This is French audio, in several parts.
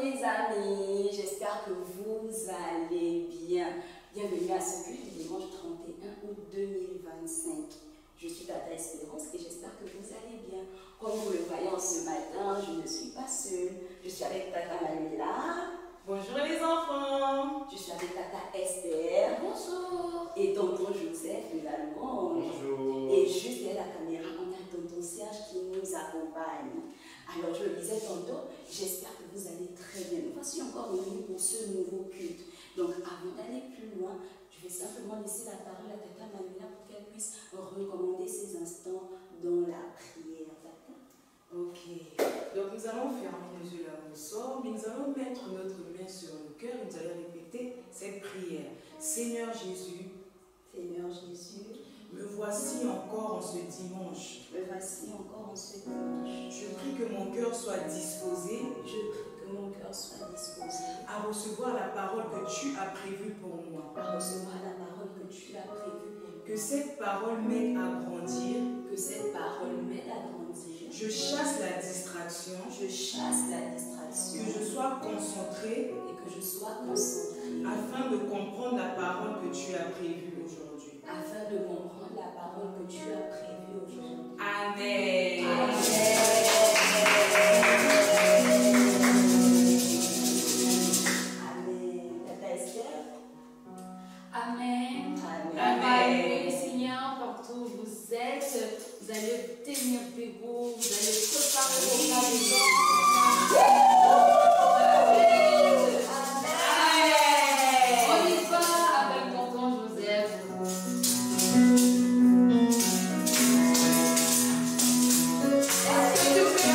mes amis, j'espère que vous allez bien. Bienvenue à ce culte du dimanche 31 août 2025. Je suis Tata Espérance et j'espère que vous allez bien. Comme vous le voyez en ce matin, je ne suis pas seule. Je suis avec Tata Manuela. Bonjour les enfants. Je suis avec Tata Esther. Bonjour. Et tonton Joseph également. Bonjour. Et juste derrière la caméra, on a tonton Serge qui nous accompagne. Alors je le disais tantôt, j'espère que vous allez très bien. Nous voici encore réunis pour ce nouveau culte. Donc avant d'aller plus loin, je vais simplement laisser la parole à Tata Manuela pour qu'elle puisse recommander ses instants dans la prière. Tata. Ok. Donc nous allons fermer les yeux là où nous sommes, mais nous allons mettre notre main sur le cœur et nous allons répéter cette prière. Seigneur Jésus, Seigneur Jésus, me voici encore en ce dimanche. me voici encore en ce dimanche. Je prie que mon cœur soit disposé Je prie que mon cœur soit disposé à recevoir la parole que tu as prévue pour moi. à recevoir la parole que tu as prévue pour moi. Que cette parole m'aide à grandir. Que cette parole m'aide à grandir. Je chasse la distraction. Je chasse la Que distraction je sois concentré et que je sois concentrée afin de comprendre la parole que tu as prévue aujourd'hui. afin de comprendre la parole que tu as prévue aujourd'hui. Amen. Amen. Tata Esther. Amen. Amen. Amen. Seigneur, partout où vous êtes, vous allez tenir debout, vous allez préparer vos pas de Amen. On y va avec tonton Joseph. Est-ce que tu peux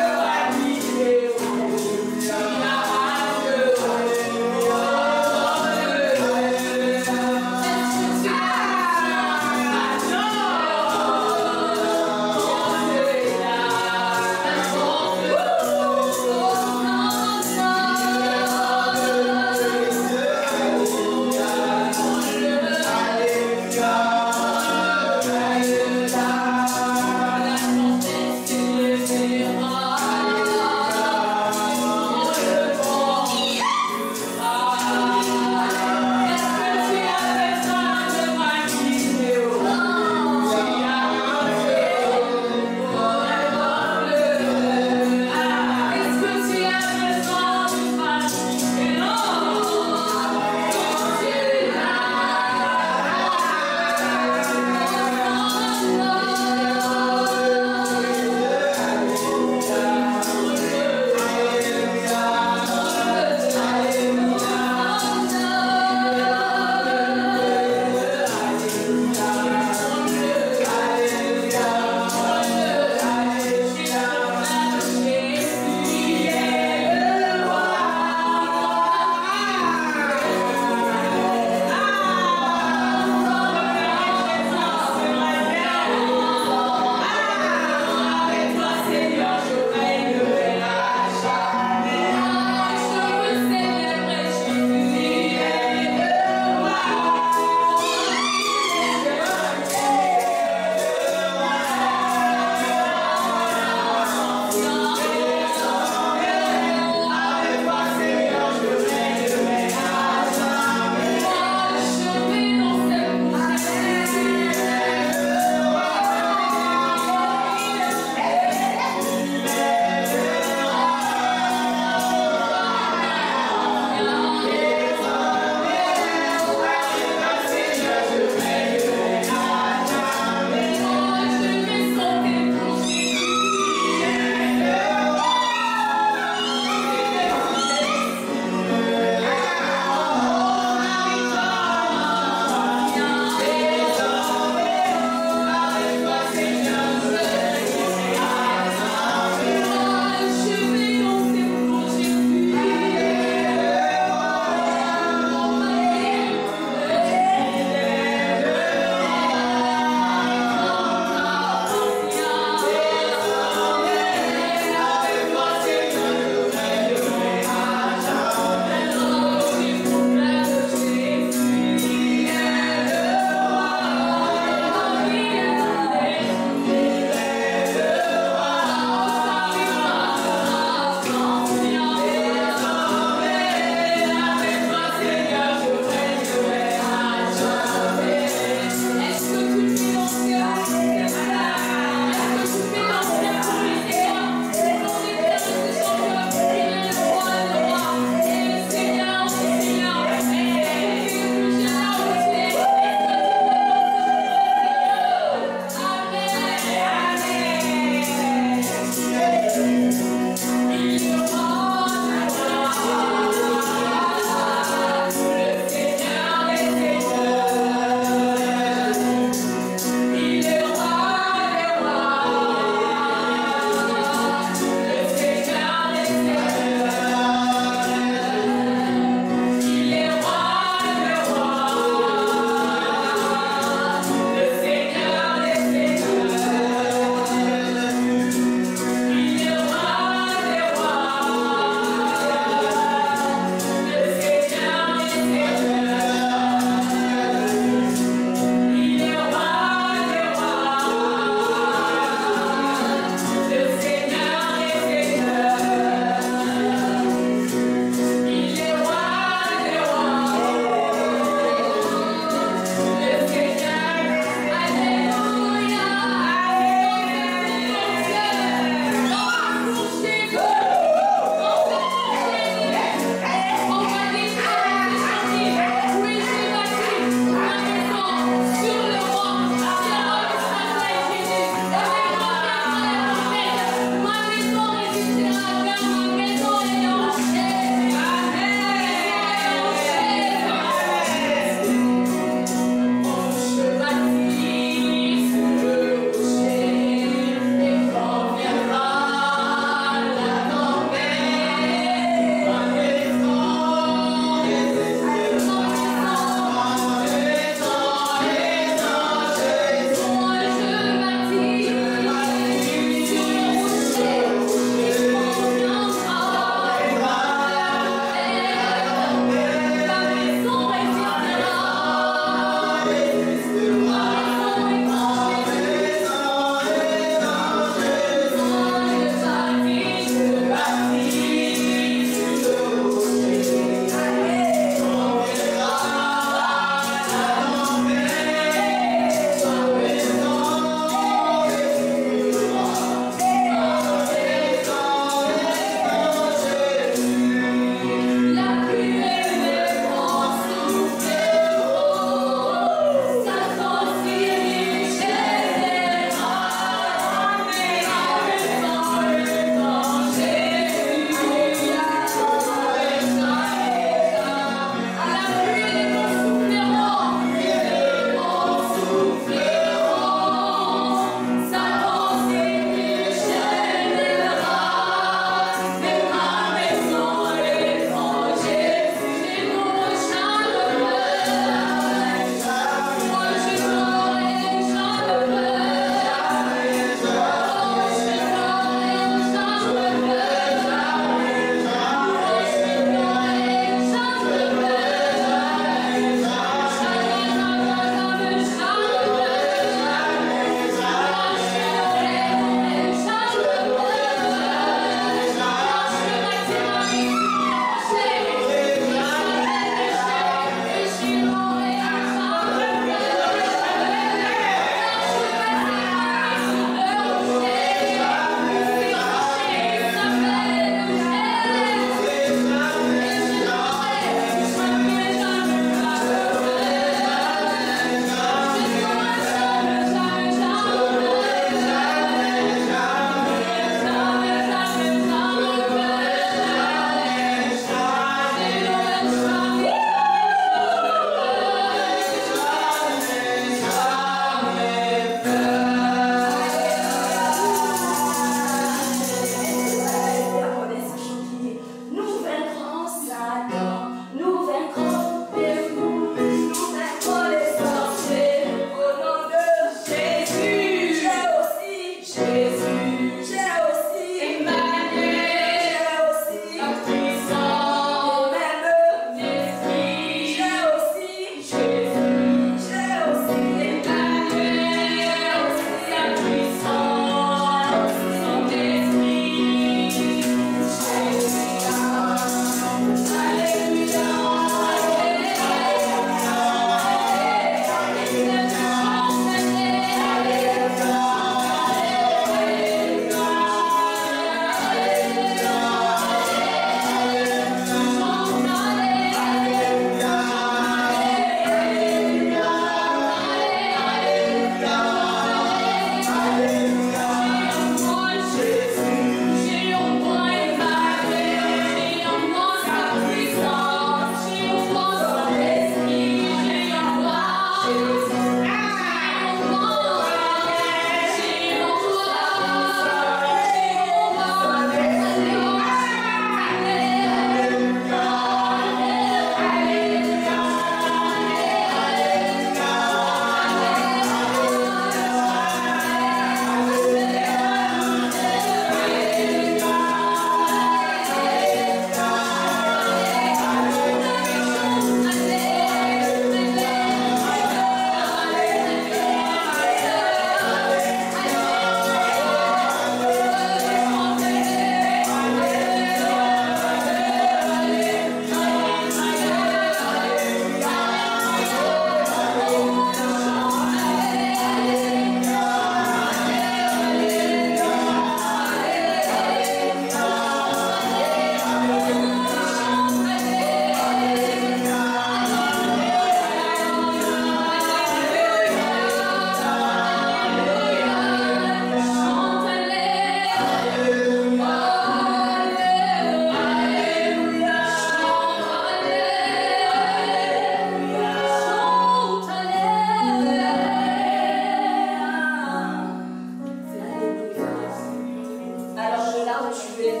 tu es.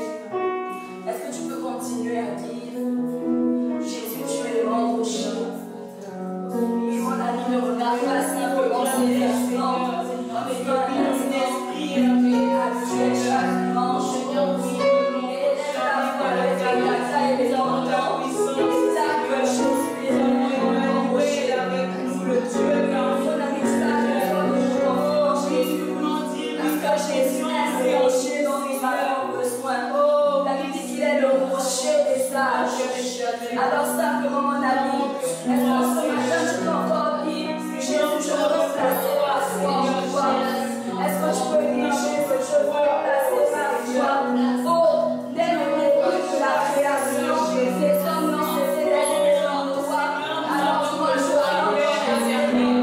Est-ce que tu peux continuer à dire, Jésus, tu es mon rocher. Et mon ami ne regarde pas simplement ses instants, mais étant un instant habituel chaque dimanche. Et élève ta voix avec la taille et les entends. Et sache que Jésus est mon rocher avec nous, le Dieu car mon ami sache que nous avons Jésus. Parce que Jésus est le rocher dont nous avons besoin. La Bible dit qu'il est le rocher des sages. Alors simplement mon ami, est-ce que ce matin tu peux encore dire, Jésus, je veux remplacer ma foi en toi. Est-ce que tu peux dire, Jésus, je veux remplacer ma foi? Oh, dès le début de la création, les hommes n'ont cessé d'être en toi. Alors moi je veux remplacer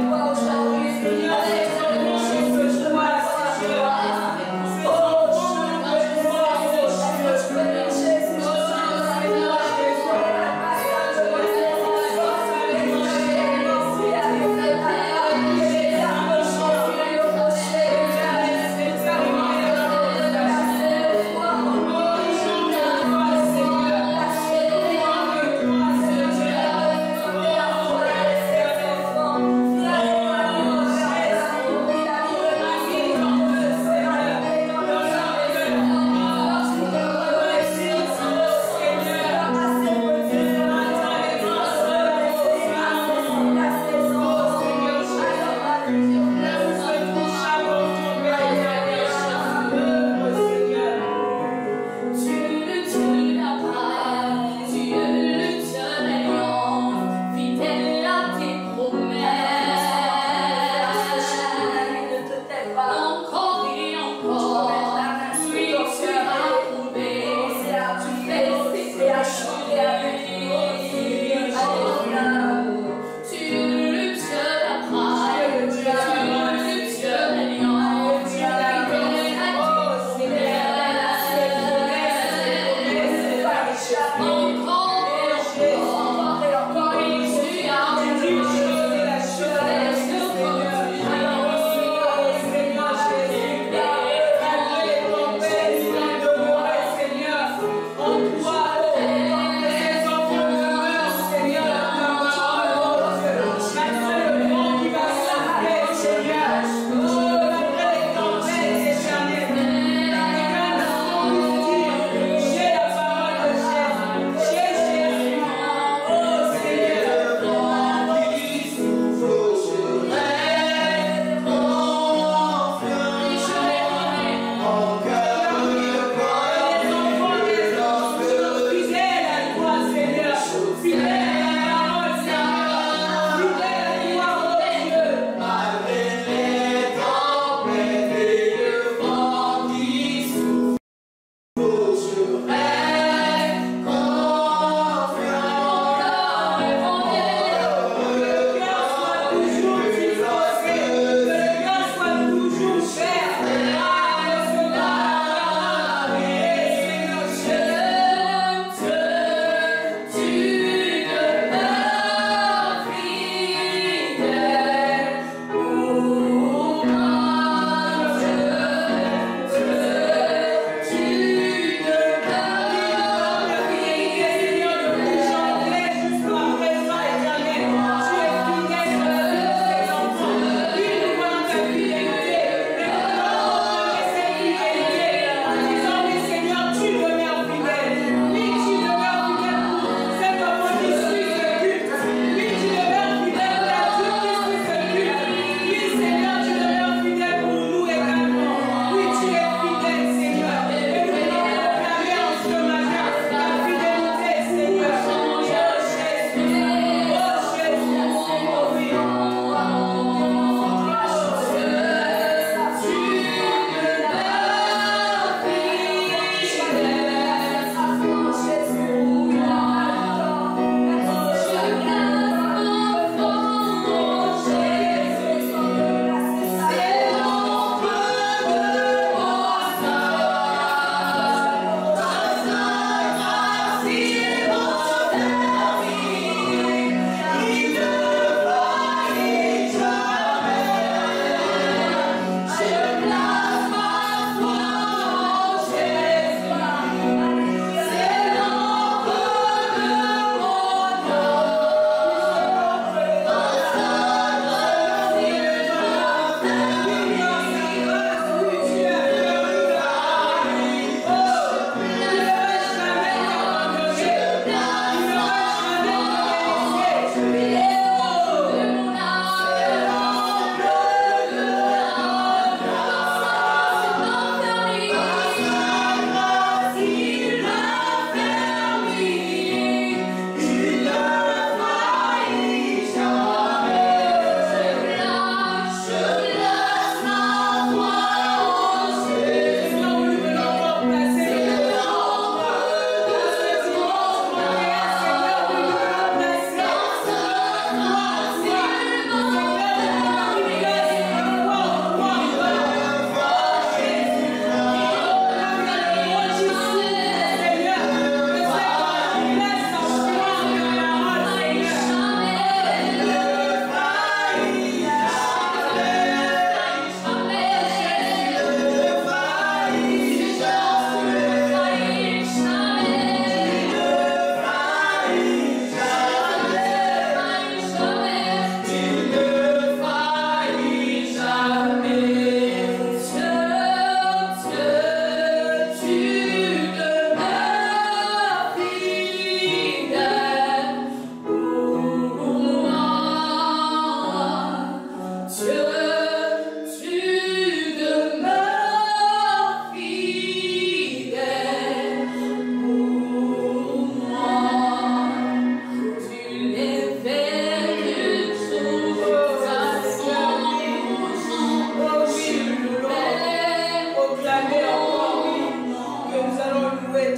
toi aujourd'hui. Avec ton nom, Jésus, je veux remplacer toi. Oh, je veux remplacer toi. Est-ce que tu peux dire, Jésus, je veux remplacer toi?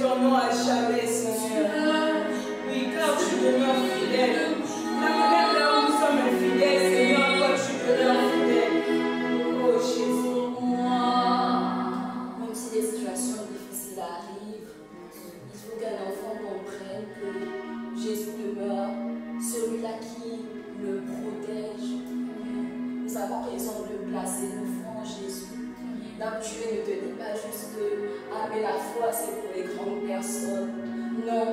ton nom à jamais, Seigneur. Oui, car tu demeures fidèle. Même là où nous sommes infidèles, Seigneur, toi tu demeures fidèle. Oh Jésus. Même si les situations difficiles arrivent, il faut qu'un enfant comprenne que Jésus demeure celui-là qui le protège. Nous avons raison de placer nos foi en Jésus. Tuer ne te dit pas juste que ah mais la foi c'est pour les grandes personnes. Non.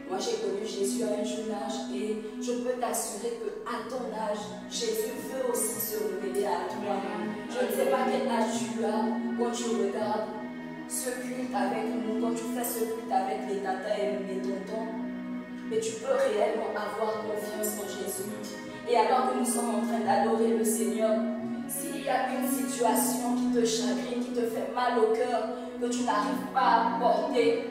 Moi j'ai connu Jésus à un jeune âge et je peux t'assurer qu'à ton âge, Jésus veut aussi se révéler à toi. Je ne sais pas quel âge tu as quand tu regardes ce culte avec nous, quand tu fais ce culte avec les tatas et les tontons, mais tu peux réellement avoir confiance en Jésus. Et alors que nous sommes en train d'adorer le Seigneur, s'il y a une situation qui te chagrine, qui te fait mal au cœur, que tu n'arrives pas à porter,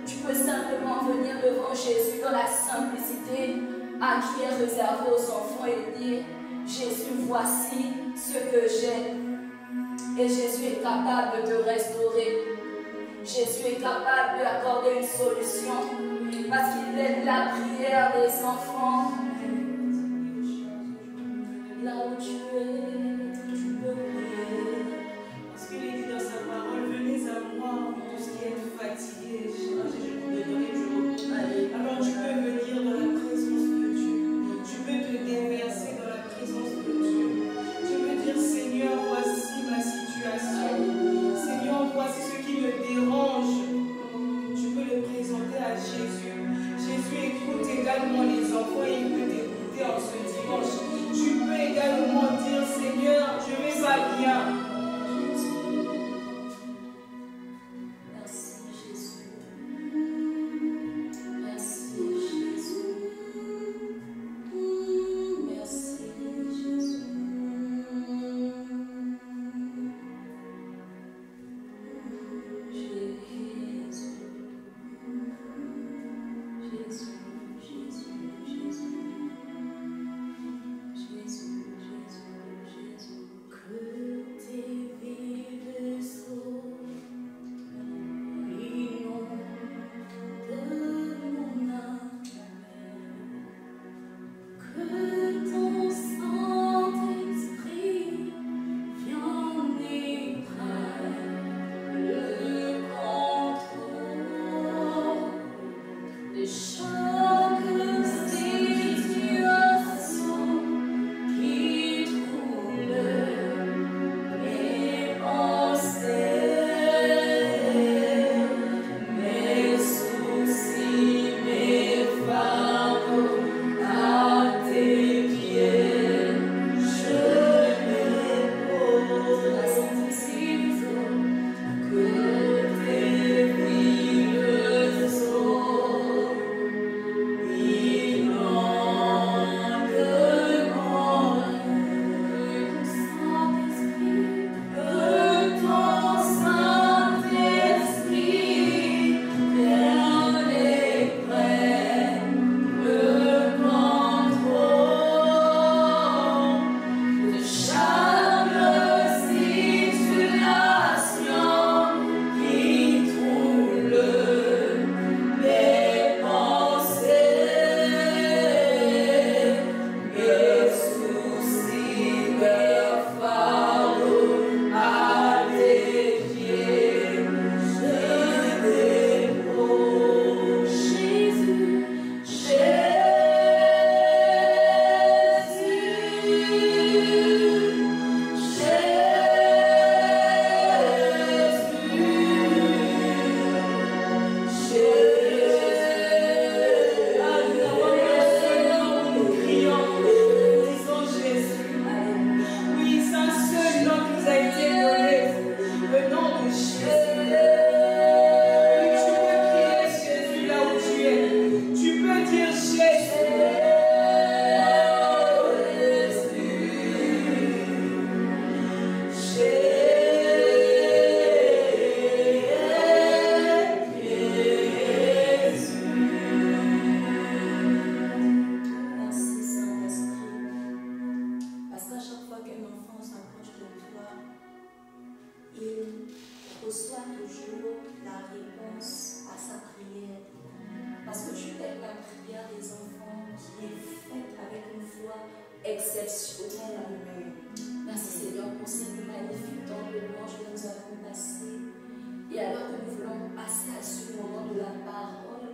tu peux simplement venir devant Jésus dans la simplicité à qui est réservé aux enfants et dire Jésus, voici ce que j'ai. Et Jésus est capable de te restaurer. Jésus est capable d'accorder une solution parce qu'il aide la prière des enfants. Là où tu es, tu peux prier. Parce qu'il est dit dans sa parole, venez à moi, tous qui êtes fatigués, chargés, je vous donnerai du repos. Alors tu peux venir dans la présence de Dieu. Tu peux te déverser dans la présence de Dieu. Tu peux dire, Seigneur, voici ma situation. Seigneur, voici ce qui me dérange. Tu peux le présenter à Jésus. Jésus écoute également les enfants et il peut réponse à sa prière. Parce que tu aimes la prière des enfants qui est faite avec une foi exceptionnelle. Merci Seigneur pour cette magnifique temps de louange que nous avons passé. Et alors que nous voulons passer à ce moment de la parole,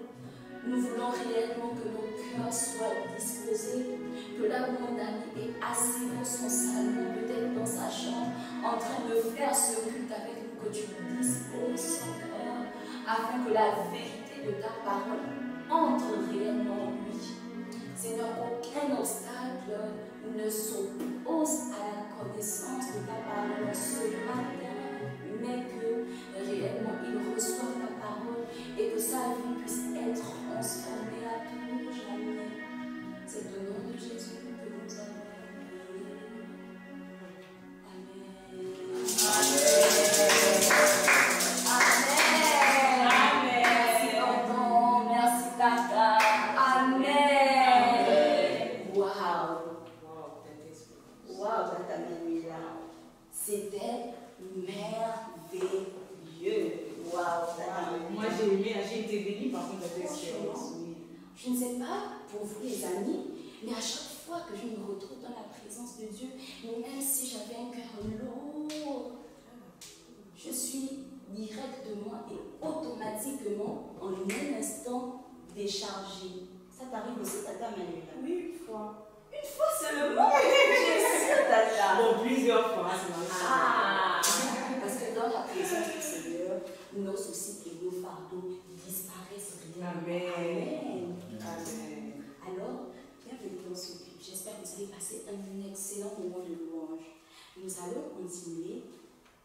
nous voulons réellement que nos cœurs soient disposés, que là où mon ami est assis dans son salon, peut-être dans sa chambre, en train de faire ce culte avec nous, que tu disposes son cœur, afin que la vérité de ta parole entre réellement en lui. Seigneur, aucun obstacle ne s'oppose à la connaissance de ta parole ce matin, mais que réellement il reçoit ta parole et que sa vie puisse être transformée à tout jamais. C'est au nom de Jésus que nous avons prié. Amen. Amen. Amen. Merci tonton, merci tata. Amen. Waouh. Waouh, tata Manuela. C'était merveilleux. Waouh, tata Manuela. Moi j'ai aimé, j'ai été bénie par contre de cette expérience. Je ne sais pas pour vous les amis, mais à chaque fois que je me retrouve dans la présence de Dieu, même si j'avais un cœur lourd, je suis directement et automatiquement en un instant déchargée. Ça t'arrive aussi, tata Manuela? Oui, une fois. Une fois seulement? Bien sûr, tata. Bon, plusieurs fois, c'est vrai. Ah, parce que dans la présence du Seigneur, nos soucis et nos fardeaux disparaissent réellement. Amen. Amen. Alors, bienvenue dans ce culte. J'espère que vous allez passer un excellent moment de louange. Nous allons continuer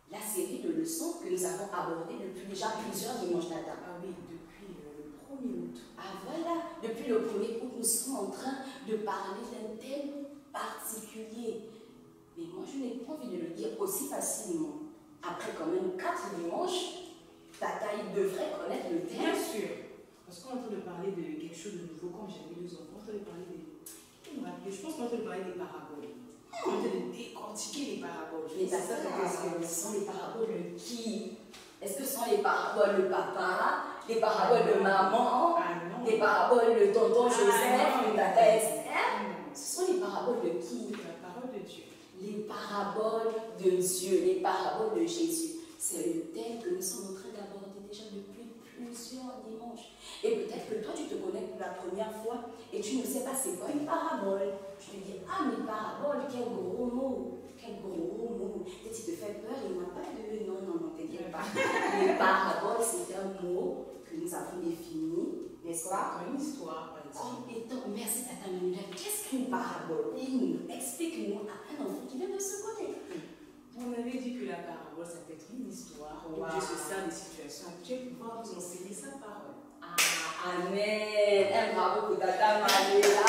la série de leçons que nous avons abordées depuis déjà plusieurs dimanches matin. Ah oui, depuis le 1er août. Ah voilà, depuis le 1er août, nous sommes en train de parler d'un thème particulier. Mais moi, je n'ai pas envie de le dire aussi facilement. Après quand même 4 dimanches, Tata, il devrait connaître le thème. Bien sûr. Parce qu'on est en train de parler de quelque chose de nouveau, comme j'avais 2 enfants, on est en train de parler des... Je pense qu'on est en train de parler des paraboles. On est en train de décortiquer les paraboles. Mais Tata, ce sont les paraboles de qui? Est-ce que ce sont les paraboles de papa, les paraboles de maman, les paraboles de tonton Joseph, de Tata Esther? Ce sont les paraboles de qui? La parole de Dieu. Les paraboles de Dieu, les paraboles de Jésus. C'est le thème que nous sommes en train d'aborder déjà depuis plusieurs dimanches. Et peut-être que toi, tu te connectes pour la première fois et tu ne sais pas c'est quoi une parabole. Je te dis, ah, mais parabole, quel gros mot. Quel gros mot. Et tu te fais peur, il n'y a pas de... Non, t'inquiète pas. Les paraboles, c'est un mot que nous avons défini, n'est-ce pas? Une histoire, par exemple. Comme étant, merci Tata Manuela, qu'est-ce qu'une parabole? Explique-nous à un enfant qui vient de se connecter. Vous m'avez dit que la parabole, ça peut être une histoire où Dieu se sert des situations actuelles pour pouvoir vous enseigner sa parole. Ah, amen. Un bravo pour Tata Manuela.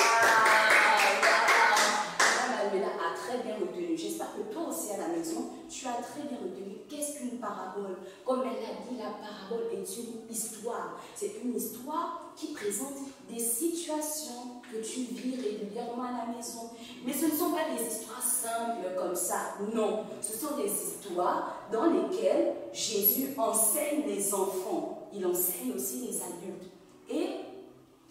Tata Manuela a très bien retenu. J'espère que toi aussi à la maison, tu as très bien retenu qu'est-ce qu'une parabole. Comme elle l'a dit, la parabole est une histoire. C'est une histoire qui présente des situations que tu vis régulièrement à la maison. Mais ce ne sont pas des histoires simples comme ça, non. Ce sont des histoires dans lesquelles Jésus enseigne les enfants. Il enseigne aussi les adultes. Et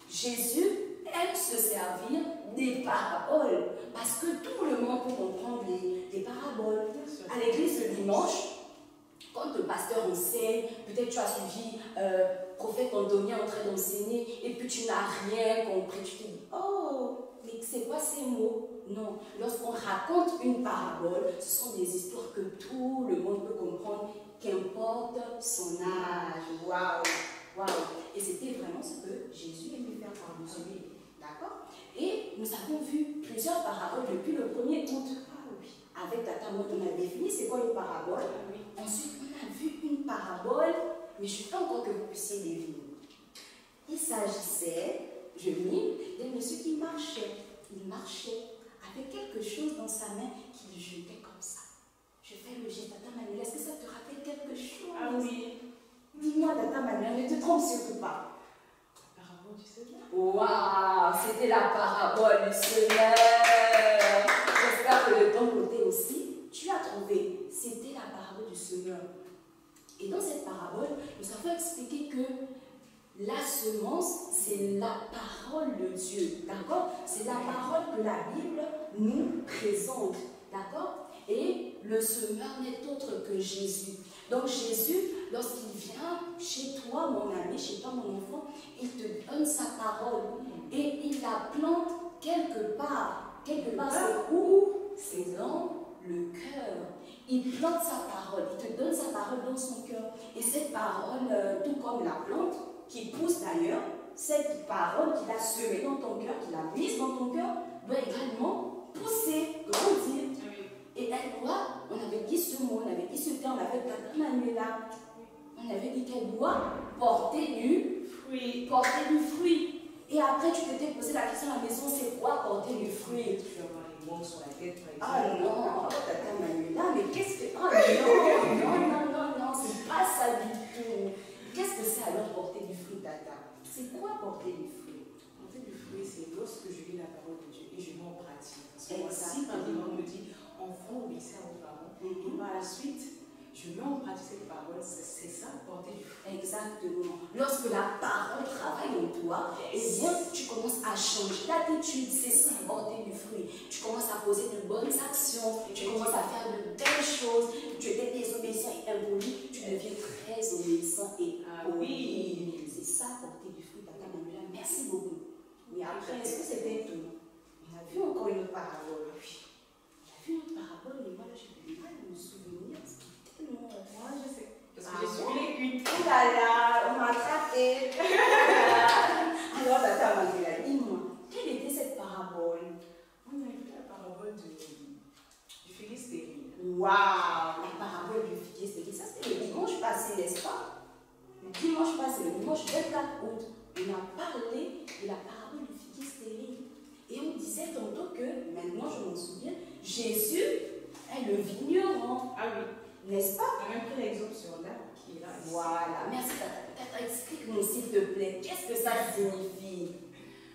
Jésus aime se servir des paraboles. Parce que tout le monde peut comprendre les paraboles. À l'église le dimanche, quand le pasteur enseigne, peut-être tu as suivi prophète Anthony en train d'enseigner et puis tu n'as rien compris. Tu te dis, oh, mais c'est quoi ces mots? Non, lorsqu'on raconte une parabole, ce sont des histoires que tout le monde peut comprendre, qu'importe son âge. Waouh, waouh. Et c'était vraiment ce que Jésus aimait faire par nous. D'accord? Et nous avons vu plusieurs paraboles depuis le 1er août. Avec Tata Maud, on a défini c'est quoi une parabole. Ensuite, on a vu une parabole, mais je ne veux pas encore que vous puissiez deviner. Il s'agissait, je lis, d'un monsieur qui marchait. Il marchait avec quelque chose dans sa main qu'il jetait comme ça. Je fais le geste, Tata Manuela, est-ce que ça te rappelle quelque chose? Ah oui. Dis-moi, Tata Manuela, ne te trompe surtout pas. La parabole du Seigneur. Waouh, c'était la parabole du Seigneur. J'espère que de ton côté aussi, tu as trouvé. C'était la parabole du Seigneur. Et dans cette parabole, nous avons expliqué que La semence, c'est la parole de Dieu, d'accord? C'est la parole que la Bible nous présente, d'accord? Et le semeur n'est autre que Jésus. Donc Jésus, lorsqu'il vient chez toi, mon ami, chez toi, mon enfant, il te donne sa parole et il la plante quelque part. Quelque part, c'est où? C'est dans le cœur. Il plante sa parole, il te donne sa parole dans son cœur. Et cette parole, tout comme la plante, qui pousse d'ailleurs, cette parole qu'il a semée dans ton cœur, qu'il a mise dans ton cœur, doit également pousser, grandir. Et elle doit, on avait dit ce mot, on avait dit ce terme avec Tata Manuela, on avait dit qu'elle doit porter du fruit. Porter du fruit. Et après, tu t'étais posé la question à la maison, c'est quoi porter du fruit? Tu vas avoir les mots sur la tête, par Ah exemple. non, Tata Manuela, mais qu'est-ce que... Ah non, c'est pas ça du tout. Qu'est-ce que c'est alors porter du fruit, Tata? C'est quoi porter du fruit? Porter du fruit, c'est lorsque je lis la parole de Dieu et je mets en pratique. Parce que moi, si par exemple on me dit, enfant, obéissez à vos parents, et par la suite, je mets en pratique cette parole, c'est ça, porter du fruit. Exactement. Lorsque la parole travaille en toi, et bien, tu commences à changer d'attitude, c'est ça, porter du fruit. Tu commences à poser de bonnes actions, tu commences à faire de belles choses, tu étais désobéissant et impoli, tu deviens très obéissant et poli. C'est ça, porter du fruit, Tata Manuela. Merci beaucoup. Mais après, est-ce que c'était tout? On a vu encore une autre parabole. Oui. On a vu une autre parabole, mais moi là, j'ai du mal à me souvenir. C'était tellement. Moi, je sais. Parce que j'ai suivi les cuites. Oh là là, on m'a attrapé. Alors, Tata Manuela, dis-moi, quelle était cette parabole? On a écouté la parabole du figuier stérile. Waouh, la parabole du figuier stérile. Ça, c'était le dimanche passé, n'est-ce pas? Le dimanche passé, le dimanche 24 août, on a parlé de la parabole du figuier stérile. Et on disait tantôt que, maintenant je m'en souviens, Jésus est le vigneron. Ah oui. N'est-ce pas? On a même pris l'exemple sur l'arbre qui est là. Voilà, merci Tata. Tata, explique-nous s'il te plaît, qu'est-ce que ça signifie?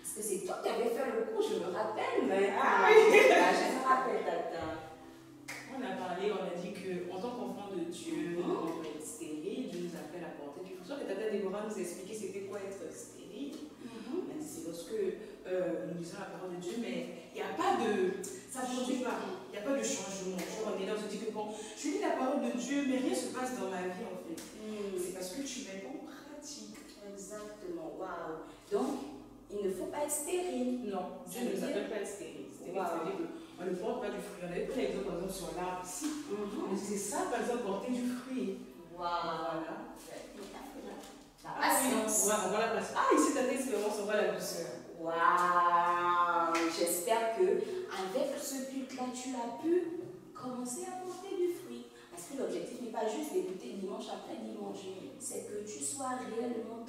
Parce que c'est toi qui avais fait le cours, je me rappelle, mais... Ah oui. Je me rappelle, Tata. On a parlé, on a dit qu'en tant qu'enfant de Dieu, on doit être stérile, Dieu nous appelle à porter du fruit. Que Tata Déborah nous a expliqué c'était quoi être stérile. On a dit c'est lorsque nous lisons la parole de Dieu, mais il n'y a pas de... Ça ne produit pas. Il n'y a pas de changement. On est là, on se dit que bon, je lis la parole de Dieu, mais rien ne se passe dans ma vie en fait. C'est parce que tu mets en pratique. Exactement, waouh. Donc, il ne faut pas être stérile. Non, Dieu ne nous appelle pas à être stérile. Stérile, ça veut dire qu'on ne porte pas du fruit. On avait pris l'exemple par exemple sur l'arbre ici. C'est ça par exemple, porter du fruit. Waouh. Voilà. La patience. On voit la patience. Ah, ici, ta expérience, on voit la douceur. Waouh. J'espère que avec ce culte-là, tu as pu commencer à porter du fruit. Parce que l'objectif n'est pas juste d'écouter dimanche après dimanche, c'est que tu sois réellement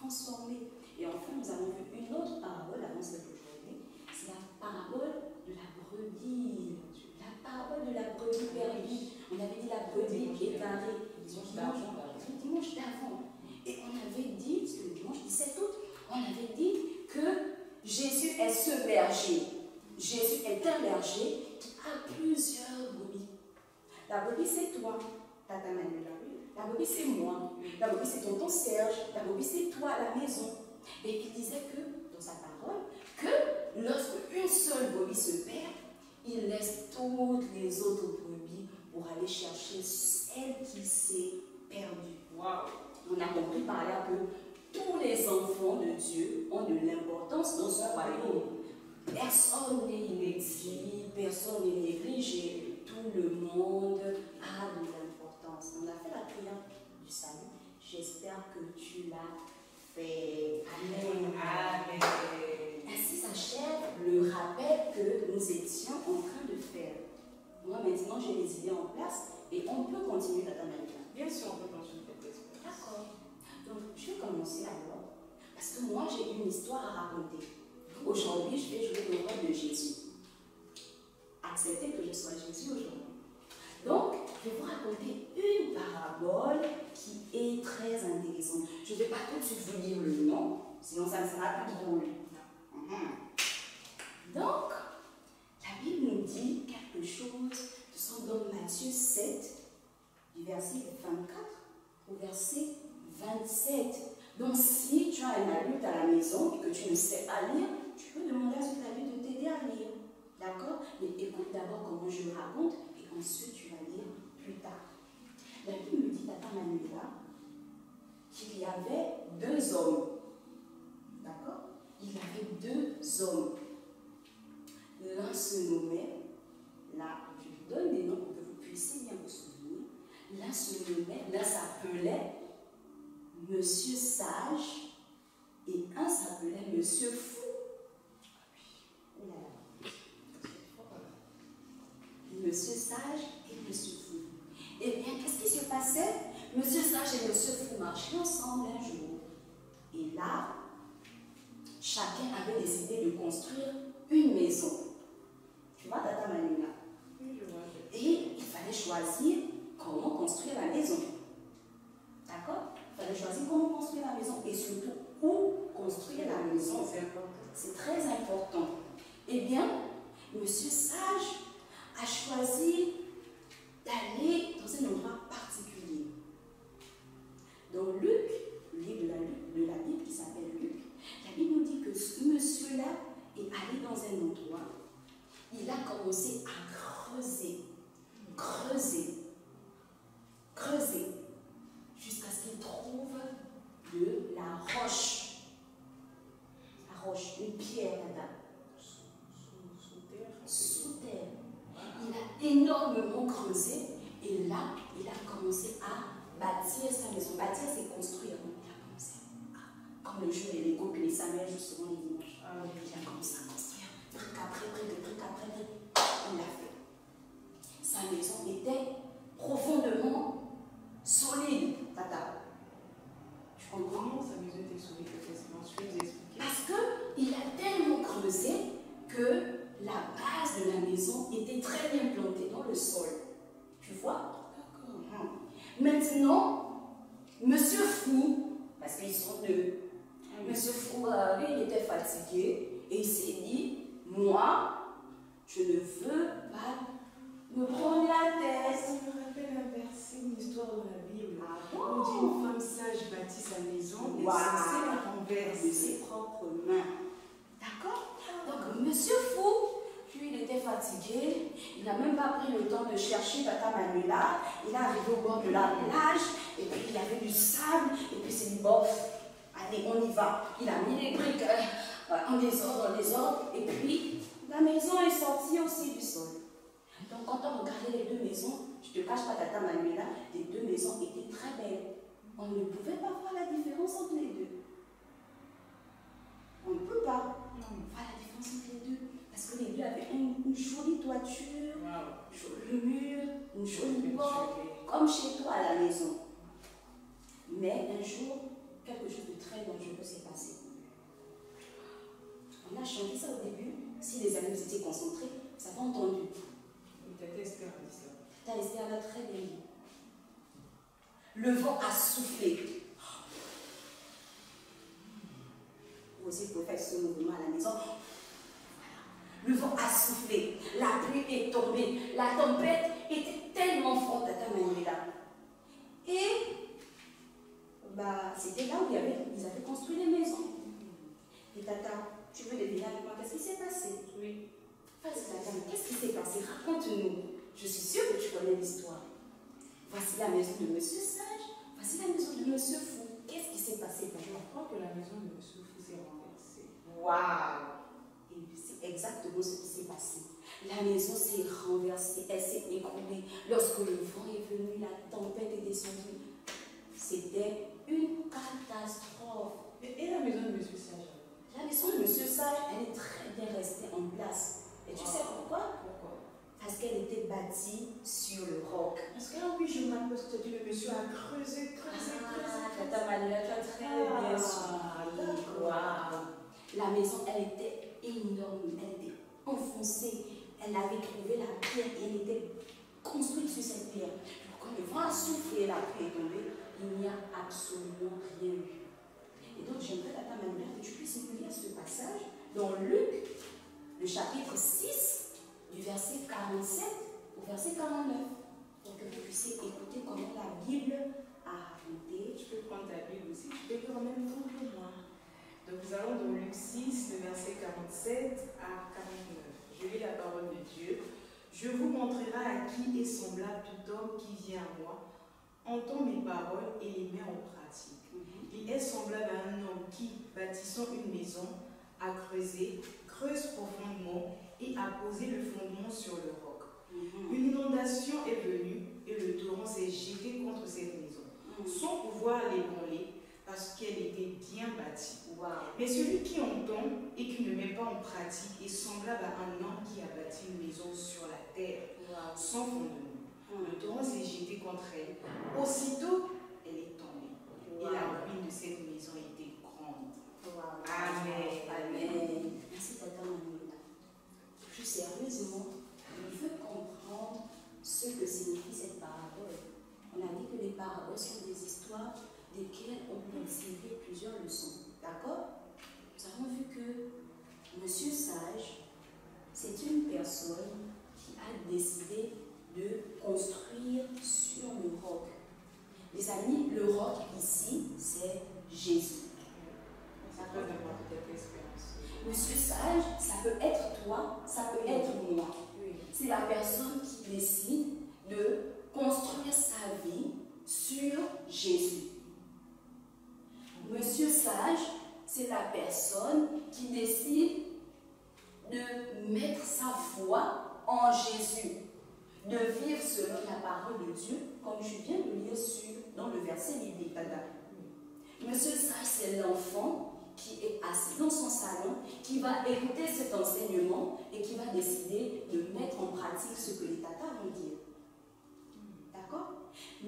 transformé. Et enfin, nous avons vu une autre parabole avant cette journée. C'est la parabole de la brebis. La parabole de la brebis perdue. On avait dit la brebis qui est carrée. Dimanche d'avant. Et on avait dit, parce que le dimanche 17 août, on avait dit que Jésus est ce berger. Jésus est un berger qui a plusieurs brebis. La brebis, c'est toi, Tata Manuela. La brebis, c'est moi. La brebis, c'est tonton Serge. La brebis, c'est toi à la maison. Et il disait que, dans sa parole, que lorsque une seule brebis se perd, il laisse toutes les autres brebis pour aller chercher celle qui s'est perdue. Wow. On a compris par là que tous les enfants de Dieu ont de l'importance dans son royaume. Personne n'est inutile, personne n'est négligé. Tout le monde a de l'importance. On a fait la prière du salut. J'espère que tu l'as fait. Amen. Amen. Ainsi s'achève le rappel que nous étions en train de faire. Moi, maintenant, j'ai les idées en place et on peut continuer Tata Manuela. Bien sûr, on peut continuer cette expérience. D'accord. Donc, je vais commencer alors. Parce que moi, j'ai une histoire à raconter. Aujourd'hui, je vais jouer le rôle de Jésus. Acceptez que je sois Jésus aujourd'hui. Donc, je vais vous raconter une parabole qui est très intéressante. Je ne vais pas tout de suite vous dire le nom, sinon ça ne sera plus drôle. Donc, la Bible nous dit quelque chose. Nous sommes dans Matthieu 7, du verset 24 au verset 27. Donc, si tu as un adulte à la maison et que tu ne sais pas lire, tu peux demander à cet adulte de t'aider à lire. D'accord? Mais écoute d'abord comment je le raconte et ensuite tu vas lire plus tard. La Bible me dit, Tata Manuela, qu'il y avait 2 hommes. D'accord? Il y avait 2 hommes. L'un se nommait, là, je vous donne des noms pour que vous puissiez bien vous souvenir. L'un s'appelait Monsieur Sage et un s'appelait Monsieur Fou. Oh là là. Monsieur Sage et Monsieur Fou. Eh bien, qu'est-ce qui se passait? Monsieur Sage et Monsieur Fou marchaient ensemble un jour. Et là, chacun avait décidé de construire une maison. Tu vois, Tata Manuela? Oui, je vois. Et il fallait choisir comment construire la maison. D'accord? Il fallait choisir comment construire la maison et surtout où construire la maison. C'est très important. Eh bien, Monsieur Sage a choisi d'aller dans un endroit particulier. Dans Luc, le livre de la Bible qui s'appelle Luc, la Bible nous dit que ce monsieur-là est allé dans un endroit, il a commencé à creuser, jusqu'à ce qu'il trouve de la roche. La roche, une pierre là-dedans. Sous terre. Il a énormément creusé et là, il a commencé à bâtir sa maison. Bâtir, c'est construire. Il a commencé à, comme le jeu des Lego que les Samuel jouent souvent les dimanches. Il a commencé à construire. Truc après truc, il l'a fait. Sa maison était profondément solide, Tata. Tu comprends? Comment sa maison était solide? Je vais vous expliquer. Parce qu'il a tellement creusé que la base de la maison était très bien plantée dans le sol. Tu vois? D'accord. Maintenant, Monsieur Fou, parce qu'ils sont 2, Monsieur Fou, lui, il était fatigué et il s'est dit, moi, je ne veux pas me prendre la tête. Ça me rappelle un verset, une histoire dans la Bible. Ah On bon? dit une femme sage bâtit sa maison et Wow. censée la renverse De ses propres mains. D'accord? Donc, Monsieur Fou, lui, il était fatigué. Il n'a même pas pris le temps de chercher Tata Manuela. Il est arrivé au bord de la plage et puis il y avait du sable et puis il s'est dit, bof, allez, on y va. Il a mis les briques en désordre et puis la maison est sortie aussi du sol. Donc, quand on regardait les 2 maisons, je ne te cache pas, Tata Manuela, les 2 maisons étaient très belles. On ne pouvait pas voir la différence entre les 2. On ne peut pas voir la différence entre les 2. Parce que les 2 avaient une jolie toiture, un joli mur, une jolie porte, comme chez toi à la maison. Mais un jour, quelque chose de très dangereux s'est passé. On a chanté ça au début. Si les amis étaient concentrés, ça va entendu. Tata Esther a dit ça. Tata Esther l'a très bien dit. Le vent a soufflé. Vous aussi pouvez faire ce mouvement à la maison. Le vent a soufflé. La pluie est tombée. La tempête était tellement forte, Tata Manuela. Et c'était là où ils avaient construit les maisons. Et Tata, tu veux deviner avec moi qu'est-ce qui s'est passé? Oui. Qu'est-ce qui s'est passé? Raconte-nous. Je suis sûre que tu connais l'histoire. Voici la maison de Monsieur Sage. Voici la maison de Monsieur Fou. Qu'est-ce qui s'est passé pour Je toi? crois que la maison de Monsieur Fou s'est renversée. Waouh! Et c'est exactement ce qui s'est passé. La maison s'est renversée, elle s'est écroulée. Lorsque le vent est venu, la tempête est descendue. C'était une catastrophe. Et la maison de Monsieur Sage? La maison de Monsieur Sage, elle est très bien restée en place. Et tu sais pourquoi? Parce qu'elle était bâtie sur le roc. Parce que là, oui, je me rappelle ce que tu as dit, le monsieur a creusé. Tata Manuela, tu as très bien suivi. Waouh! La maison, elle était énorme, elle était enfoncée. Elle avait trouvé la pierre et elle était construite sur cette pierre. Quand le vent a soufflé et la pluie est tombée, il n'y a absolument rien eu. Et donc, j'aimerais, Tata Manuela, que tu puisses nous lire ce passage dans Luc, le chapitre 6, du verset 47 au verset 49, pour que vous puissiez écouter comment la Bible a raconté. Tu peux prendre ta Bible aussi. Tu peux lire en même Je vous montrerai à qui est semblable tout homme qui vient à moi, entend mes paroles et les met en pratique. Il est semblable à un homme qui, bâtissant une maison, a creuse profondément et a posé le fondement sur le roc. Une inondation est venue et le torrent s'est jeté contre cette maison, sans pouvoir l'ébranler parce qu'elle était bien bâtie. Mais celui qui entend et qui ne met pas en pratique est semblable à un homme qui a bâti une maison sur la terre, sans fondement. Le torrent s'est jeté contre elle. Aussitôt, elle est tombée. Et la ruine de cette maison était grande. Amen. Amen. Merci, Tata Manuela. Plus sérieusement, il faut comprendre ce que signifie cette parabole. On a dit que les paraboles sont des histoires desquelles on peut tirer plusieurs leçons. D'accord? Nous avons vu que Monsieur Sage, c'est une personne qui a décidé de construire sur le roc. Les amis, le roc ici, c'est Jésus. Ça peut avoir peut-être expérience. Monsieur Sage, ça peut être toi, ça peut être moi. C'est la personne qui décide de construire sa vie sur Jésus. Monsieur Sage, c'est la personne qui décide de mettre sa foi en Jésus, de vivre selon la parole de Dieu, comme je viens de lire dans le verset biblique. Monsieur Sage, c'est l'enfant qui est assis dans son salon, qui va écouter cet enseignement et qui va décider de mettre en pratique ce que les tatas vont dire. D'accord?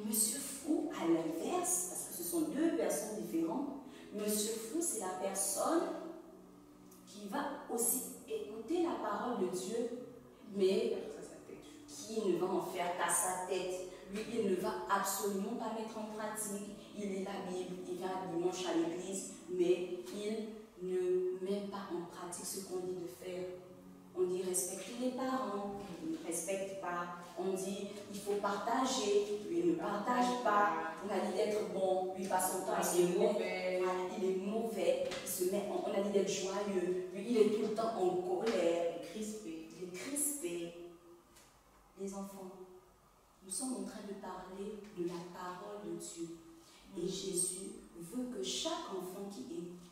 Monsieur Fou, à l'inverse, parce que ce sont deux personnes différentes, Monsieur Fou, c'est la personne qui va aussi écouter la parole de Dieu, mais qui ne va en faire qu'à sa tête. Lui, il ne va absolument pas mettre en pratique. Il lit la Bible, il vient dimanche à l'église, mais il ne met pas en pratique ce qu'on dit de faire. On dit respecter les parents, il ne respecte pas. On dit il faut partager, lui il ne partage pas. On a dit d'être bon, lui passe son temps, il est mauvais. Il est mauvais, on a dit d'être joyeux, lui il est tout le temps en colère, il est crispé. Les enfants, nous sommes en train de parler de la parole de Dieu. Et Jésus veut que chaque enfant qui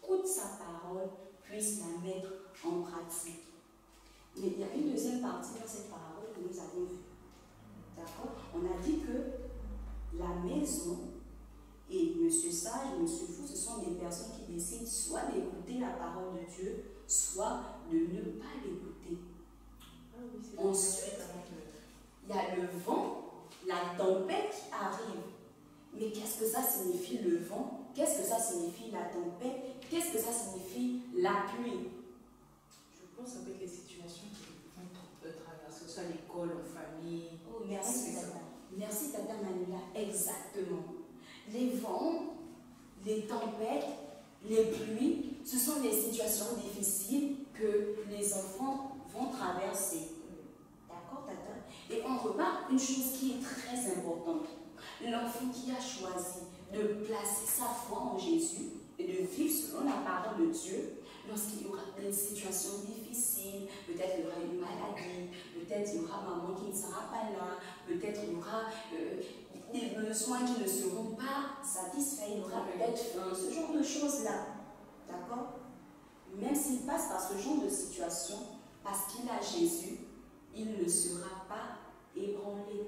écoute sa parole puisse la mettre en pratique. Mais il y a une deuxième partie dans cette parole que nous avons vue. D'accord? On a dit que la maison et Monsieur Sage, Monsieur Fou, ce sont des personnes qui décident soit d'écouter la parole de Dieu, soit de ne pas l'écouter. Ensuite, il y a le vent, la tempête qui arrive. Mais qu'est-ce que ça signifie le vent? Qu'est-ce que ça signifie la tempête? Qu'est-ce que ça signifie la pluie? Je pense que ça peut être les situations qui vont traverser, que ce soit à l'école, en famille. Oh, merci Tata. Merci Tata Manuela. Exactement. Les vents, les tempêtes, les pluies, ce sont des situations difficiles que les enfants vont traverser. D'accord, Tata? Et on remarque une chose qui est très importante. L'enfant qui a choisi de placer sa foi en Jésus et de vivre selon la parole de Dieu, lorsqu'il y aura des situations difficiles, peut-être il y aura une maladie, peut-être il y aura maman qui ne sera pas là, peut-être il y aura des besoins qui ne seront pas satisfaits, il y aura peut-être faim, ce genre de choses-là. D'accord? Même s'il passe par ce genre de situation, parce qu'il a Jésus, il ne sera pas ébranlé.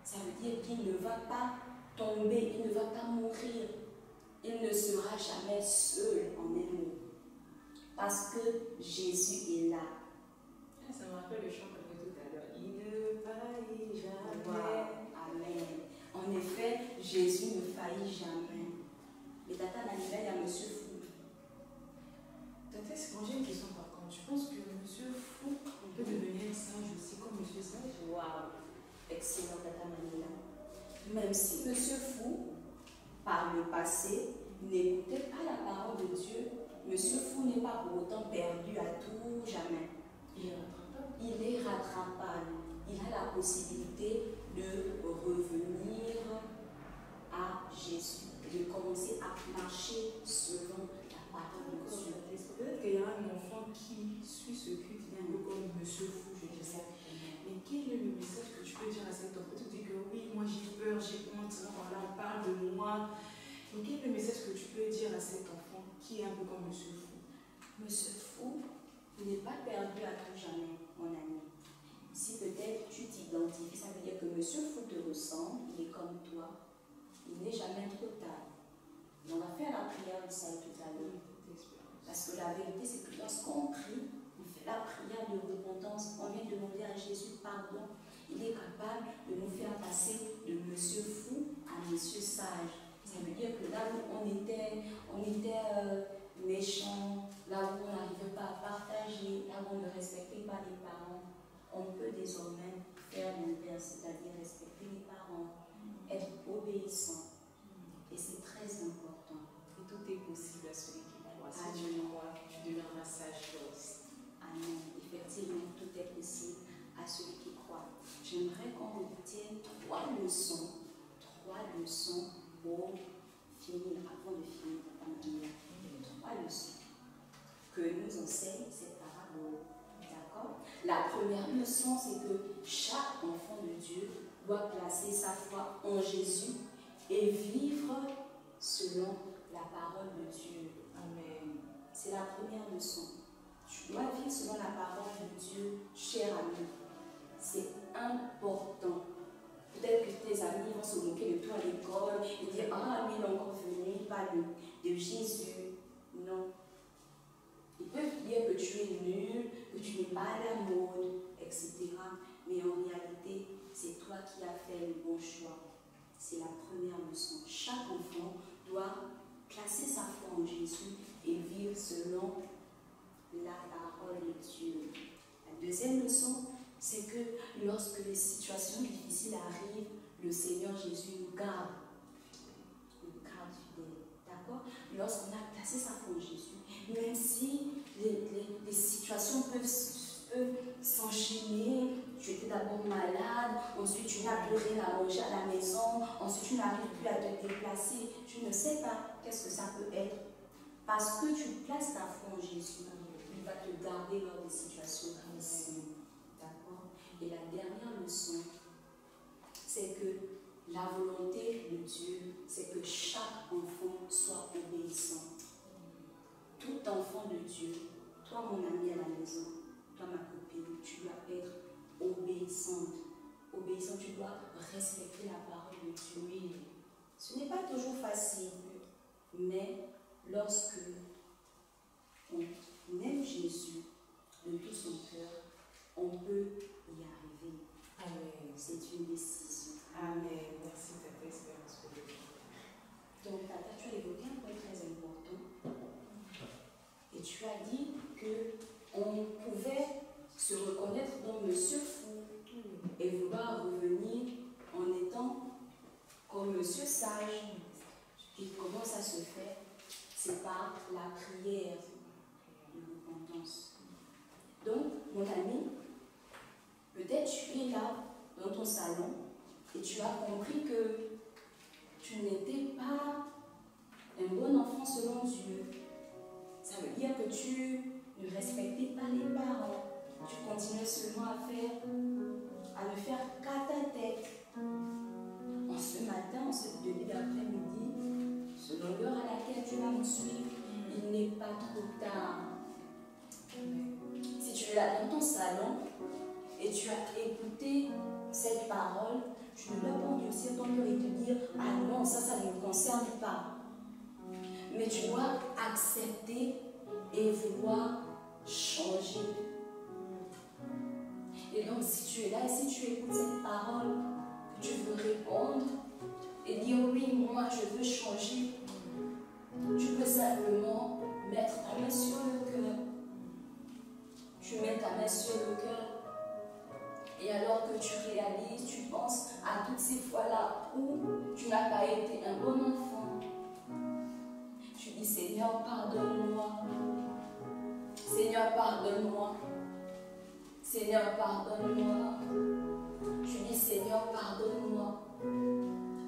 Ça veut dire qu'il ne va pas tomber, il ne va pas mourir. Il ne sera jamais seul en elle. Parce que Jésus est là. Ça me rappelle le chant qu'on a fait tout à l'heure. Il ne faillit jamais. Wow. Amen. En effet, Jésus ne faillit jamais. Mais Tata Manuela, il y a Monsieur Fou. Tata, j'ai une question par contre. Tu penses que Monsieur Fou peut devenir sage aussi comme Monsieur Sage? Waouh. Excellent, Tata Manuela. Même si Monsieur Fou, par le passé, n'écoutait pas la parole de Dieu, Monsieur Fou n'est pas pour autant perdu à tout jamais. Il est rattrapable. Il est rattrapable. Il a la possibilité de revenir à Jésus, de commencer à marcher selon la parole de Dieu. Peut-être qu'il y a un enfant qui suit ce culte un peu comme Monsieur Fou, je dis ça. Mais quel peux dire à cet enfant? Tu dis que oui, moi j'ai peur, j'ai honte, voilà, on parle de moi. Donc, quel est le message que tu peux dire à cet enfant qui est un peu comme Monsieur Fou? Monsieur Fou, il n'est pas perdu à tout jamais, mon ami. Si peut-être tu t'identifies, ça veut dire que Monsieur Fou te ressemble, il est comme toi, il n'est jamais trop tard. Et on va faire la prière de ça tout à l'heure. Parce que la vérité, c'est que lorsqu'on prie, on fait la prière de repentance, on vient demander à Jésus pardon. Il est capable de nous faire passer de Monsieur Fou à Monsieur Sage. Ça veut dire que là où on était méchant, là où on n'arrivait pas à partager, là où on ne respectait pas les parents, on peut désormais faire l'inverse, c'est-à-dire respecter les parents, être obéissant. Et c'est très important. Et tout est possible à celui qui croit. Si Amen. tu crois, tu deviendras sage aussi. Amen. Effectivement, tout est possible à celui qui croit. J'aimerais qu'on retienne 3 leçons pour finir, avant de finir en année. 3 leçons que nous enseigne cette parabole. D'accord? La première leçon, c'est que chaque enfant de Dieu doit placer sa foi en Jésus et vivre selon la parole de Dieu. Amen. C'est la première leçon. Tu dois vivre selon la parole de Dieu, cher ami. C'est important. Peut-être que tes amis vont se moquer de toi à l'école et dire ah, lui, il est encore venu, il parle de Jésus. Non. Ils peuvent dire que tu es nul, que tu n'es pas à la mode, etc. Mais en réalité, c'est toi qui as fait le bon choix. C'est la première leçon. Chaque enfant doit placer sa foi en Jésus et vivre selon la parole de Dieu. La deuxième leçon, c'est que lorsque les situations difficiles arrivent, le Seigneur Jésus nous garde. Nous garde fidèles. D'accord? Lorsqu'on a placé sa foi en Jésus, même si les situations peuvent s'enchaîner, tu étais d'abord malade, ensuite tu n'as plus rien à manger à la maison, ensuite tu n'arrives plus à te déplacer, tu ne sais pas qu'est-ce que ça peut être. Parce que tu places ta foi en Jésus, il va te garder lors des situations difficiles. D'accord? Et la dernière leçon, c'est que la volonté de Dieu, c'est que chaque enfant soit obéissant. Tout enfant de Dieu, toi mon ami à la maison, toi ma copine, tu dois être obéissante. Obéissante, tu dois respecter la parole de Dieu. Oui. Ce n'est pas toujours facile, mais lorsque on aime Jésus de tout son cœur, on peut y arriver. Amen. C'est une décision. Amen. Merci Tata Espérance pour le Donc Tata, tu as évoqué un point très important. Et tu as dit qu'on pouvait se reconnaître dans Monsieur Fou et vouloir revenir en étant comme Monsieur Sage. Et comment ça se fait? C'est par la prière de repentance. Donc, mon ami, peut-être tu es là dans ton salon et tu as compris que tu n'étais pas un bon enfant selon Dieu. Ça veut dire que tu ne respectais pas les parents. Tu continuais seulement à ne faire qu'à ta tête. En ce matin, en ce début d'après-midi, selon l'heure à laquelle tu vas me suivre, il n'est pas trop tard. Si tu es là dans ton salon et tu as écouté cette parole, tu ne dois pas endurcir ton cœur et te dire « Ah non, ça ne me concerne pas ». Mais tu dois accepter et vouloir changer. Et donc, si tu es là et si tu écoutes cette parole, que tu veux répondre et dire oui, moi je veux changer, tu peux simplement mettre ta main sur le cœur. Tu mets ta main sur le cœur. Et alors que tu réalises, tu penses à toutes ces fois-là où tu n'as pas été un bon enfant. Tu dis Seigneur, pardonne-moi. Seigneur, pardonne-moi. Seigneur, pardonne-moi. Tu dis Seigneur, pardonne-moi.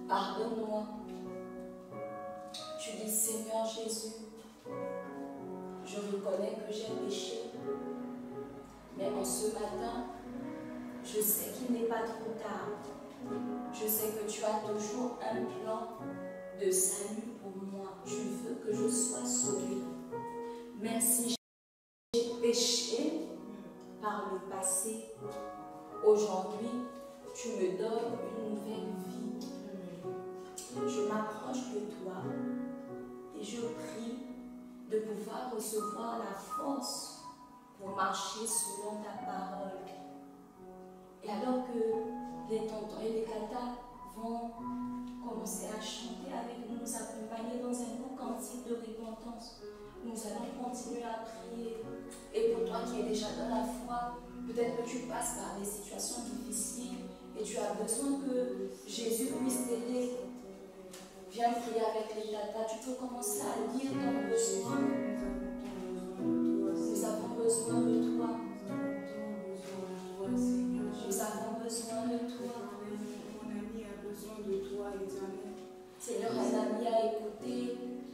Pardonne-moi. Tu dis Seigneur Jésus, je reconnais que j'ai péché. Mais en ce matin, Je sais qu'il n'est pas trop tard. Je sais que tu as toujours un plan de salut pour moi. Tu veux que je sois sauvé. Même si j'ai péché par le passé, aujourd'hui, tu me donnes une nouvelle vie. Je m'approche de toi et je prie de pouvoir recevoir la force pour marcher selon ta parole. Et alors que les tontons et les tatas vont commencer à chanter avec nous, nous accompagner dans un beau cantique de repentance, nous allons continuer à prier. Et pour toi qui es déjà dans la foi, peut-être que tu passes par des situations difficiles et tu as besoin que Jésus puisse t'aider. Viens prier avec les tatas. Tu peux commencer à lire ton besoin. Nous avons besoin de toi. Nous avons besoin de toi. Mon ami a besoin de toi, Éternel. Seigneur, un ami a écouté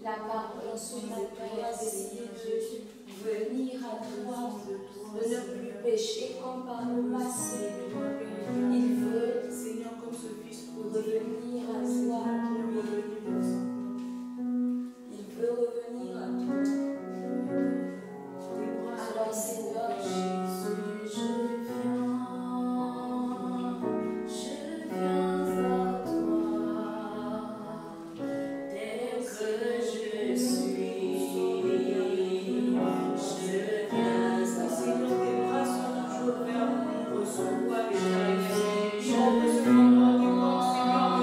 la parole ce matin et a décidé de venir à toi, de ne plus pécher comme par le passé. Il veut, Seigneur, comme ce fils revenir à toi. Il veut revenir à toi. Alors, Seigneur, Jésus, je viens à toi. Tel que je suis, je viens à toi. Seigneur, tes bras sont toujours ouverts pour recevoir les charges. Nous recevons ton Seigneur,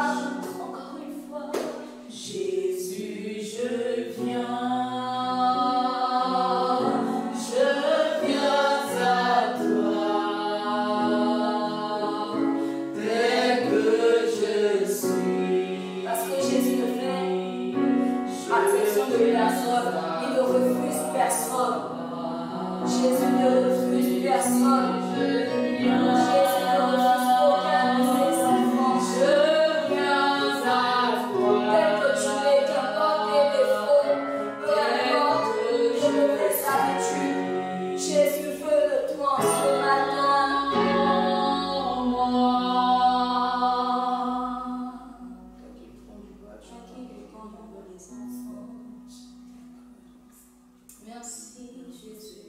Encore une fois. Jésus, je viens à toi, tel que je suis. Parce que Jésus ne fait acception de personne, il ne refuse personne. Jésus ne refuse personne. Jésus ne refuse aucun de ses enfants. Je viens à toi, Tel que tu es, qu'importe tes défauts, peu importe tes mauvaises habitudes, Jésus veut de toi ce matin. Merci Jésus.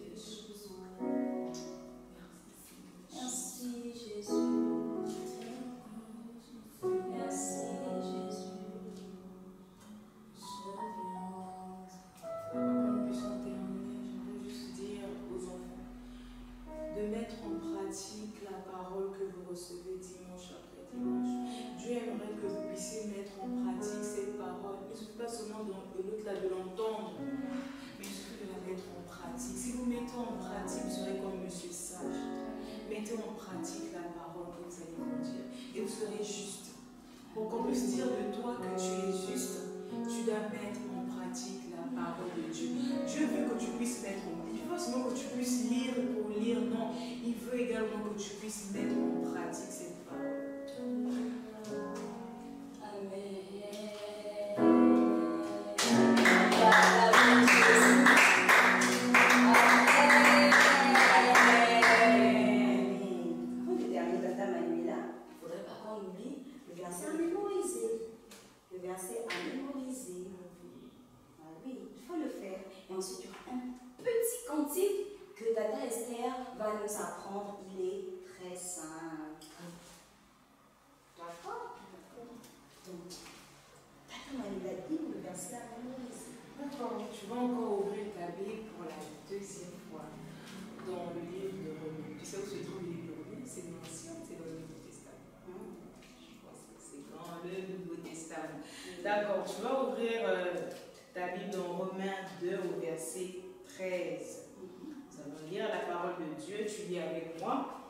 Merci Jésus. Merci Jésus. Avant qu'on puisse en terminer, j'aimerais juste dire aux enfants de mettre en pratique la parole que vous recevez dimanche après dimanche. Dieu aimerait que vous puissiez mettre en pratique cette parole. Il ne suffit pas seulement de l'autre-là de l'entendre, mais il suffit de la mettre en pratique. Si vous mettez en pratique, vous serez comme Monsieur Sage. Mettez en pratique la parole que vous allez vous dire et vous serez juste. Pour qu'on puisse dire de toi que tu es juste, tu dois mettre en pratique la parole de Dieu. Dieu veut que tu puisses mettre en pratique. Il veut pas seulement que tu puisses lire pour lire, non. Il veut également que tu puisses mettre en pratique cette parole. Avant de terminer Tata Manuela, il ne faudrait pas qu'on oublie le verset à mémoriser. Le verset à mémoriser. Ah oui, il faut le faire. Et ensuite, il y aura un petit cantique que Tata Esther va nous apprendre. Il est très simple. D'accord? Donc, Tata Manuela dit le verset à mémoriser. D'accord, tu vas encore ouvrir ta Bible pour la deuxième fois dans le livre de Romains. Tu sais où se trouve le livre de Romains? C'est l'Ancien, c'est dans le Nouveau Testament. Je pense que c'est dans le Nouveau Testament. D'accord, tu vas ouvrir ta Bible dans Romains 2 au verset 13. Nous allons lire la parole de Dieu, tu lis avec moi.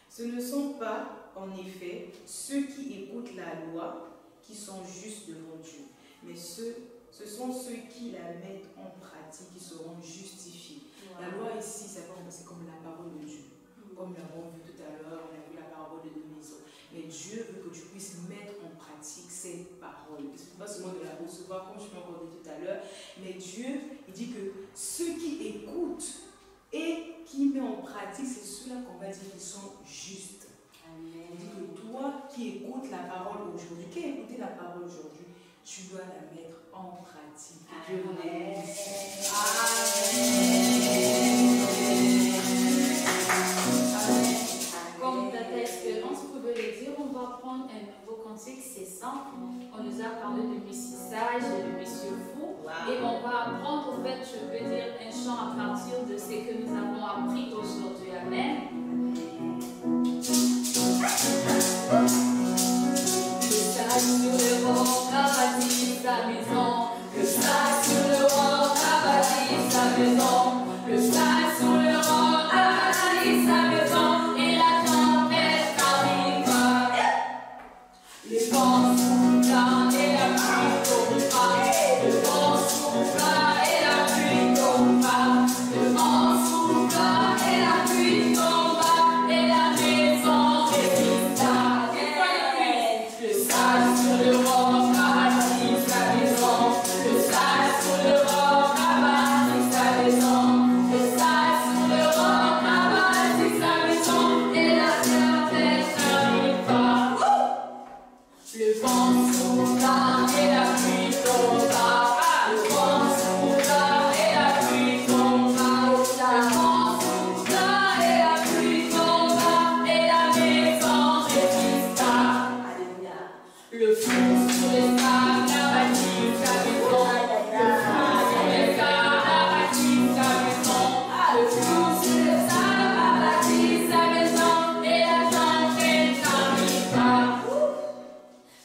Ce ne sont pas, en effet, ceux qui écoutent la loi qui sont justes devant Dieu, mais ce sont ceux qui la mettent en pratique qui seront justifiés. Wow. La loi ici, c'est comme la parole de Dieu. Comme nous l'avons vu tout à l'heure, on a vu la parole de nos maisons. Mais Dieu veut que tu puisses mettre en pratique cette parole. Ce n'est pas seulement de la recevoir, comme je l'ai encore dit tout à l'heure, mais Dieu, il dit que ceux qui écoutent et qui mettent en pratique, c'est ceux-là qu'on va dire qui sont justes. Amen. Il dit que toi qui écoutes la parole aujourd'hui, qui a écouté la parole aujourd'hui, tu dois la mettre en pratique. Dieu vous bénisse. Comme Tata Espérance pouvait le dire, on va prendre un nouveau cantique, c'est simple. On nous a parlé de Monsieur Sage et de Monsieur Fou. Wow. Et on va apprendre, en fait, je veux dire, un chant à partir de ce que nous avons appris aujourd'hui. Amen. Le sage sur le rang a bâti sa maison. Le sage sur le rang a bâti sa maison. Le sage sur le rang a bâti sa maison. Et la tempête arriva. Le vent souffla et la pluie tomba. Le vent souffla et la pluie tomba. Le vent souffla et la pluie tomba. Et la maison résista. Le sage sur le rang a bâti sa maison. Le sage sur le rang a bâti sa maison. Le sage sur le rang a bâti sa maison. Et la tempête arriva. Le vent souffla et la pluie tomba. Le vent souffla et la pluie tomba. Le vent souffla et la pluie tomba. Et la maison résista. Le fou sur les sables a bâti sa maison. Le fou sur les sables a bâti sa maison. Le fou sur les sables a bâti sa maison. Et la tempête arriva.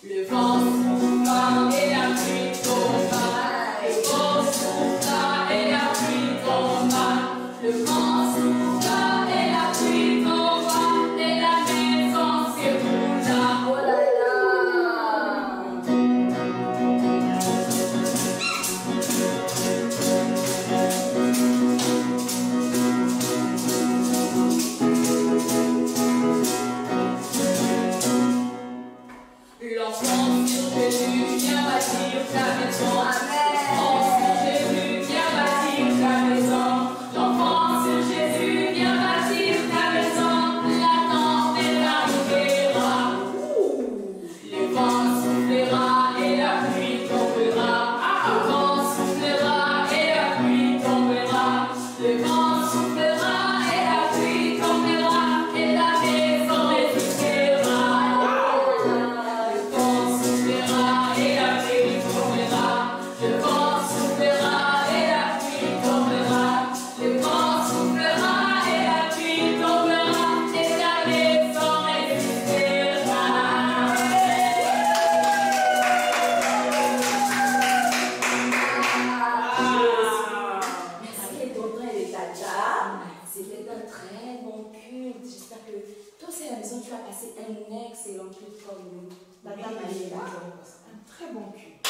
Le vent pense sur Jésus, viens bâtir ta maison. Pense sur Jésus, viens bâtir ta maison. L'enfant sur Jésus, viens bâtir ta maison. La tempête arrivera. Le vent soufflera et la pluie tombera. Le vent soufflera et la pluie tombera. Le vent soufflera et la pluie tombera. Et la maison résistera. Le vent soufflera et la pluie tombera. Le vent soufflera et la pluie tombera. Le vent soufflera et la pluie tombera. Et la maison résistera. Merci tonton et tata. C'était un très bon culte. J'espère que toi aussi à la maison tu as passé un excellent culte comme nous. Tata Maléla. Un très bon cul.